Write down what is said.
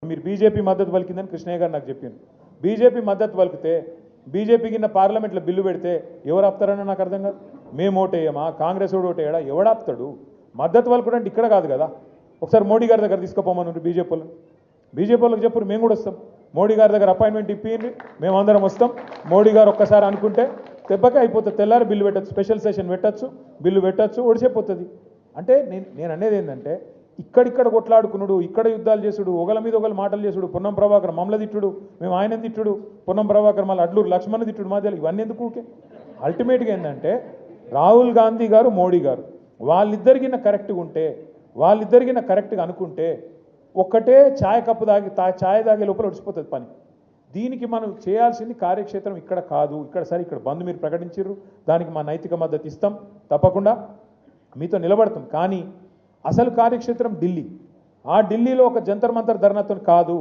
మీరు బీజేపీ మద్దతు పలికిందని కృష్ణయ్య గారు నాకు చెప్పింది. బీజేపీ మద్దతు పలికితే బీజేపీ కింద పార్లమెంట్లో బిల్లు పెడితే ఎవరు ఆపుతారని నాకు అర్థం కాదు. మేము ఓటేయమా, కాంగ్రెస్ ఓటు ఓటేయడా, ఎవడాపుతాడు? మద్దతు పలుకుడు అంటే ఇక్కడ కాదు కదా. ఒకసారి మోడీ గారి దగ్గర తీసుకుపోమన్నారు బీజేపీ వాళ్ళకి చెప్పరు, మేము కూడా వస్తాం. మోడీ గారి దగ్గర అపాయింట్మెంట్ ఇప్పింది, మేమందరం వస్తాం. మోడీ గారు ఒక్కసారి అనుకుంటే దెబ్బకే అయిపోతుంది. తెల్లారి బిల్లు పెట్టచ్చు, స్పెషల్ సెషన్ పెట్టచ్చు, బిల్లు పెట్టచ్చు, ఒడిసిపోతుంది. అంటే నేను అనేది ఏంటంటే ఇక్కడిక్కడ కొట్లాడుకున్నాడు, ఇక్కడ యుద్ధాలు చేసుడు, ఒకళ్ళ మీద ఒకళ్ళు మాటలు చేసుడు, పొన్నం ప్రభాకర్ మమ్మల్ని తిట్టుడు, మేము ఆయన తిట్టుడు, పొన్నం ప్రభాకర్ మళ్ళీ అడ్లూరు లక్ష్మణ్ తిట్టుడు మధ్యలో ఇవన్నీ ఎందుకు ఊకే? అల్టిమేట్గా ఏంటంటే రాహుల్ గాంధీ గారు మోడీ గారు వాళ్ళిద్దరికిన కరెక్ట్గా ఉంటే, వాళ్ళిద్దరికిన కరెక్ట్గా అనుకుంటే ఒక్కటే ఛాయ్ కప్పు ఛాయ్ తాగే లోపల ఒడిచిపోతుంది పని. దీనికి మనం చేయాల్సింది కార్యక్షేత్రం ఇక్కడ కాదు. ఇక్కడ బంద్ మీరు ప్రకటించారు, దానికి మా నైతిక మద్దతు ఇస్తాం, తప్పకుండా మీతో నిలబడతాం. కానీ అసలు కార్యక్షేత్రం ఢిల్లీ. ఆ ఢిల్లీలో ఒక జంతర్ మంతర్ ధర్నాతో కాదు.